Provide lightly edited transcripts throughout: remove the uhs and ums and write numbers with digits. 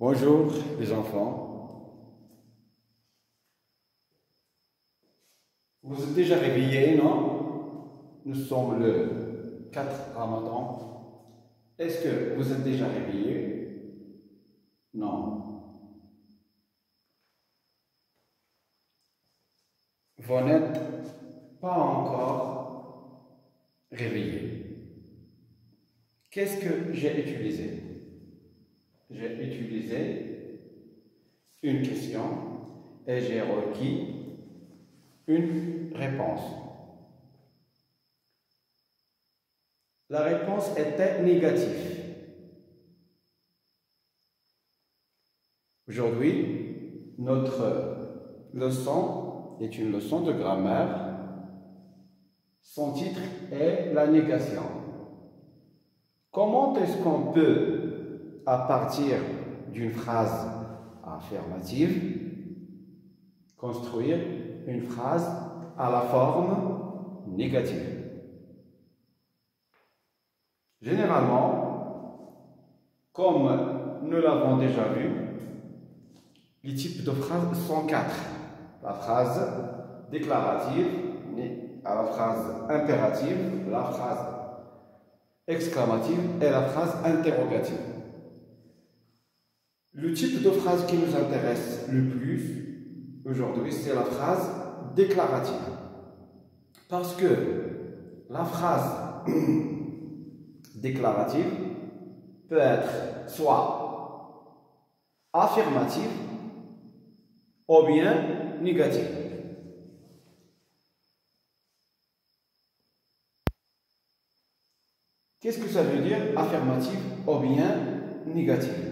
Bonjour les enfants. Vous êtes déjà réveillés, non? Nous sommes le 4 Ramadan. Est-ce que vous êtes déjà réveillés? Non. Vous n'êtes pas encore réveillés. Qu'est-ce que j'ai utilisé? J'ai utilisé une question et j'ai requis une réponse. La réponse était négative. Aujourd'hui, notre leçon est une leçon de grammaire. Son titre est la négation. Comment est-ce qu'on peut, à partir d'une phrase affirmative, construire une phrase à la forme négative? Généralement, comme nous l'avons déjà vu, les types de phrases sont quatre. La phrase déclarative, la phrase impérative, la phrase exclamative et la phrase interrogative. Le type de phrase qui nous intéresse le plus aujourd'hui, c'est la phrase déclarative. Parce que la phrase déclarative peut être soit affirmative ou bien négative. Qu'est-ce que ça veut dire affirmative ou bien négative?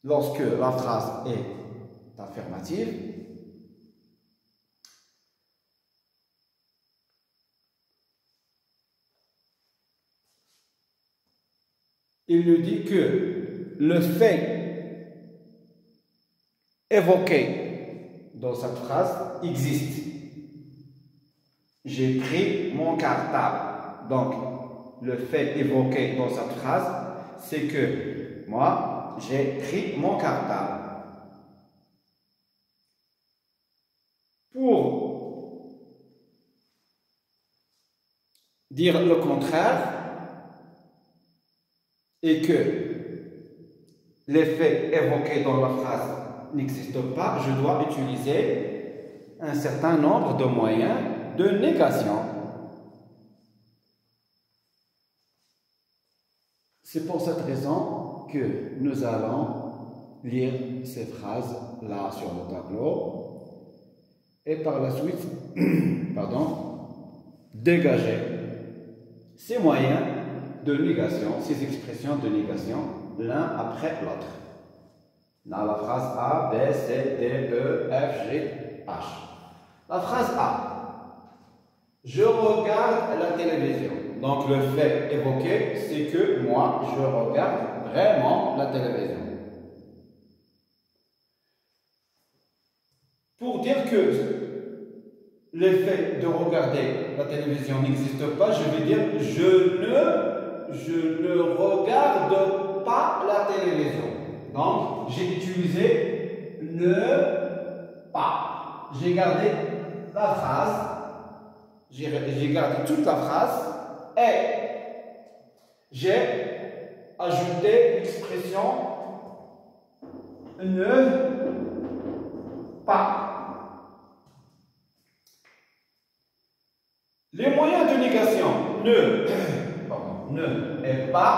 Lorsque la phrase est affirmative, il nous dit que le fait évoqué dans cette phrase existe. J'ai pris mon cartable. Donc, le fait évoqué dans cette phrase, c'est que moi, j'ai pris mon cartable. Pour dire le contraire, et que l'effet évoqué dans la phrase n'existe pas, je dois utiliser un certain nombre de moyens de négation. C'est pour cette raison que nous allons lire ces phrases-là sur le tableau et par la suite, dégager ces moyens de négation, ces expressions de négation, l'un après l'autre. Dans la phrase A, B, C, D, E, F, G, H. La phrase A. Je regarde la télévision. Donc le fait évoqué, c'est que moi, je regarde vraiment la télévision. Pour dire que l'effet de regarder la télévision n'existe pas, je vais dire je ne regarde pas la télévision. Donc j'ai utilisé ne pas. J'ai gardé la phrase, j'ai gardé toute la phrase et j'ai ajouté l'expression ne pas. Les moyens de négation ne et pas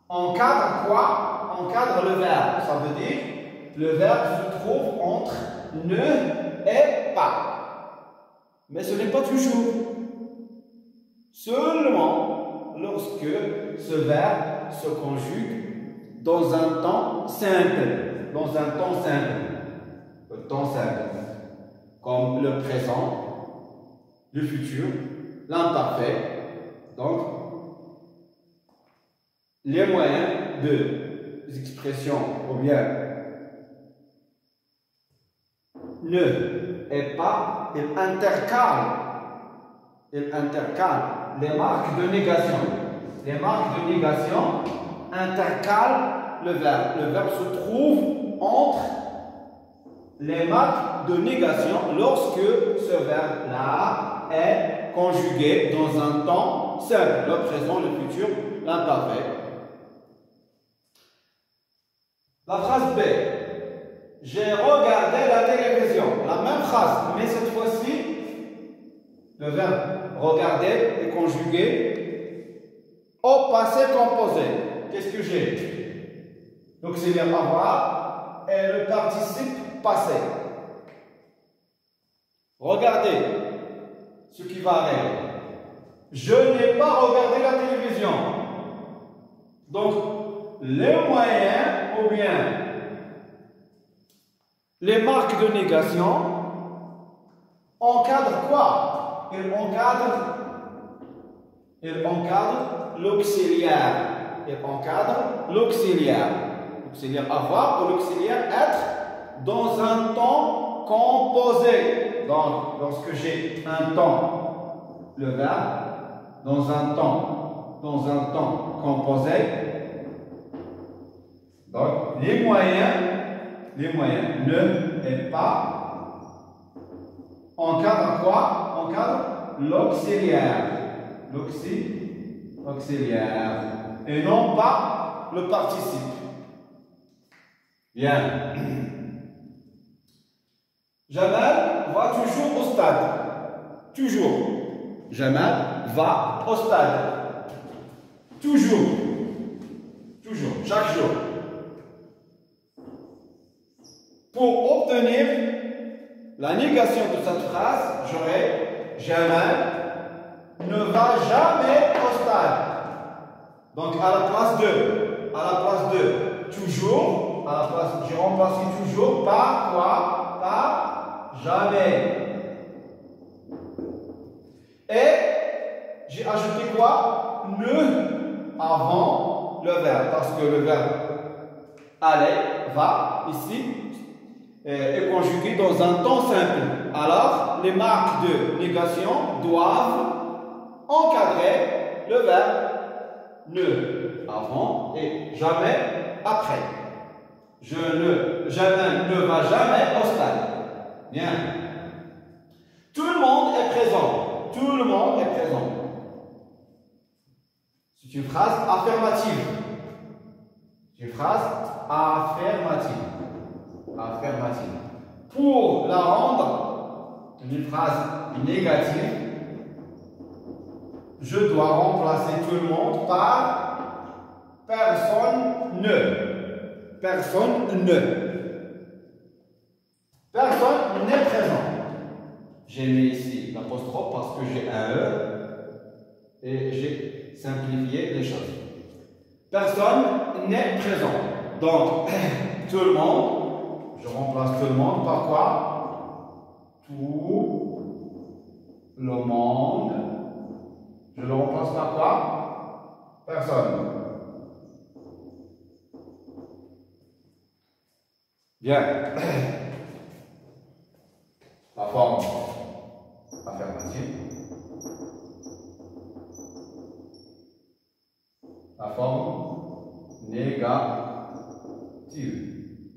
encadrent quoi? Encadre le verbe. Ça veut dire le verbe se trouve entre ne et pas. Mais ce n'est pas toujours. Seulement lorsque ce verbe se conjugue dans un temps simple. Dans un temps simple. Le temps simple. Comme le présent, le futur, l'imparfait. Donc, les moyens de expression ou bien ne et pas, ils intercalent les marques de négation. Les marques de négation intercale le verbe. Le verbe se trouve entre les marques de négation lorsque ce verbe-là est conjugué dans un temps simple, le présent, le futur, l'imparfait. La phrase B. J'ai regardé la télévision. La même phrase, mais cette fois-ci, le verbe regarder est conjugué au passé composé. Qu'est-ce que j'ai? L'auxiliaire avoir et le participe passé. Regardez ce qui va arriver. Je n'ai pas regardé la télévision. Donc, les moyens ou bien les marques de négation encadrent quoi? Ils encadrent l'auxiliaire. Ils encadrent l'auxiliaire. L'auxiliaire avoir ou l'auxiliaire être dans un temps composé. Donc, lorsque j'ai un temps, le verbe, dans un temps composé, donc les moyens ne est pas encadre quoi? Encadre l'auxiliaire. L'auxiliaire. Et non pas le participe. Bien. Jamal va toujours au stade. Toujours. Jamal va au stade. Toujours. Toujours. Chaque jour. Pour obtenir la négation de cette phrase, j'aurai Jamal ne va jamais au stade. Donc à la place de toujours, j'ai remplacé toujours par quoi? Par jamais. Et j'ai ajouté quoi? Ne avant le verbe, parce que le verbe aller, va, ici, est conjugué dans un temps simple. Alors, les marques de négation doivent encadrer le verbe ne avant et jamais après. Jamais ne va jamais au stade. Bien. Tout le monde est présent. Tout le monde est présent. C'est une phrase affirmative. Une phrase affirmative. Affirmative. Pour la rendre une phrase négative, je dois remplacer tout le monde par personne ne. Personne ne. Personne n'est présent. J'ai mis ici l'apostrophe parce que j'ai un E et j'ai simplifié les choses. Personne n'est présent. Donc, tout le monde, je remplace tout le monde par quoi? Tout le monde. Je le remplace par quoi? Personne. Bien. La forme affirmative. La forme négative.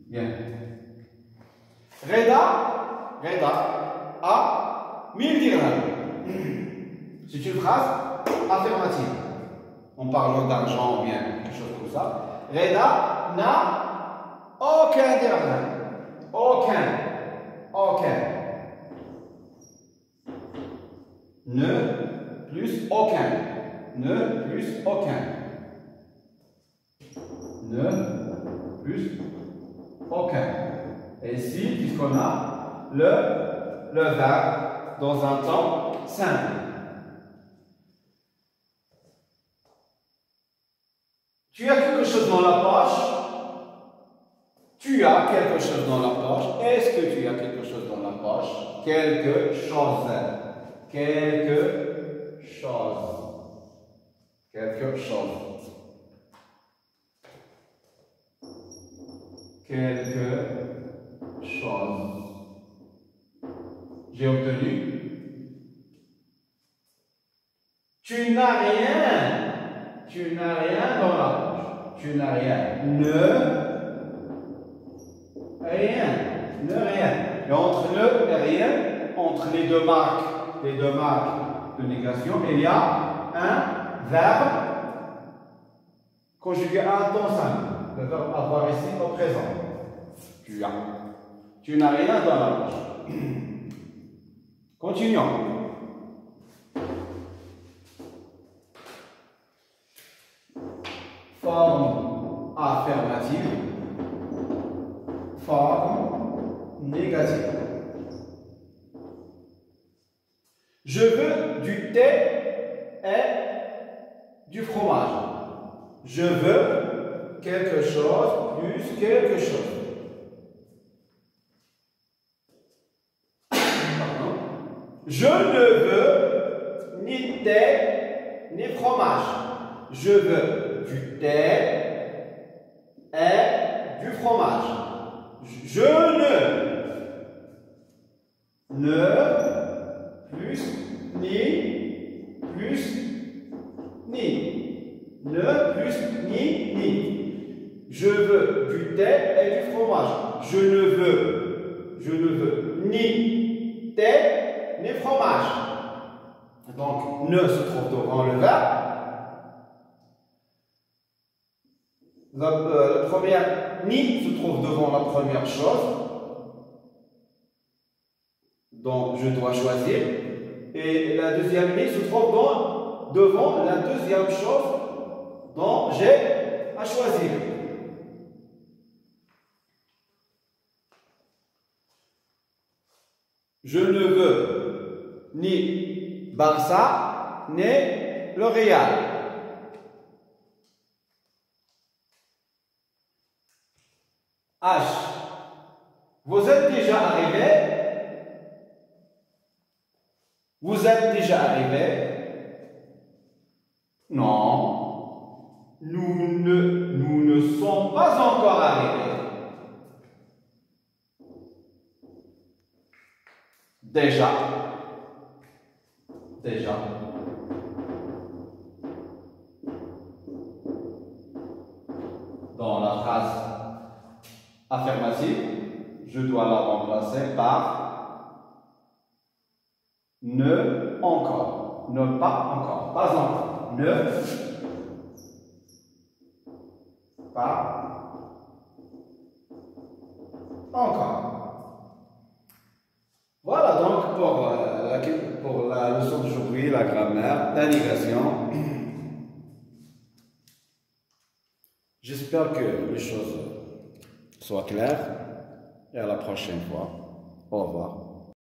Bien. Reda a 1000 dirhams. C'est une phrase affirmative. En parlant d'argent ou bien quelque chose comme ça. Reda n'a aucun dirham. Aucun. Ne plus aucun. Ne plus aucun. Ne plus aucun. Et ici, puisqu'on a le verbe dans un temps simple. Tu as quelque chose dans la poche. Tu as quelque chose dans la poche. Est-ce que tu as quelque chose dans la poche? Quelque chose. Quelque chose. Quelque chose. Quelque chose. J'ai obtenu. Tu n'as rien. Tu n'as rien dans la poche. Tu n'as rien. Ne rien. Ne rien. Et entre ne et rien, entre les deux marques de négation, il y a un verbe conjugué à un temps simple. Le verbe avoir ici au présent. Tu as. Tu n'as rien dans la poche. Continuons. Forme affirmative. Forme négative. Je veux du thé et du fromage. Je veux quelque chose plus quelque chose. Je ne veux ni thé ni fromage. Je veux du thé et du fromage. Je ne plus ni ne plus ni. Je veux du thé et du fromage. Je ne veux ni thé ni fromage. Donc, ne se trouve devant le verbe. La première ni se trouve devant la première chose dont je dois choisir. Et la deuxième ni se trouve devant la deuxième chose dont j'ai à choisir. Je ne veux ni Barça, ni le Real. H. Vous êtes déjà arrivé? Vous êtes déjà arrivé? Non. Nous ne sommes pas encore arrivés. Déjà. Dans la phrase affirmative, je dois la remplacer par ne encore. Ne pas encore. Pas encore. Ne pas encore. Voilà donc pour la leçon d'aujourd'hui, la grammaire, la négation. J'espère que les choses soient claires et à la prochaine fois. Au revoir.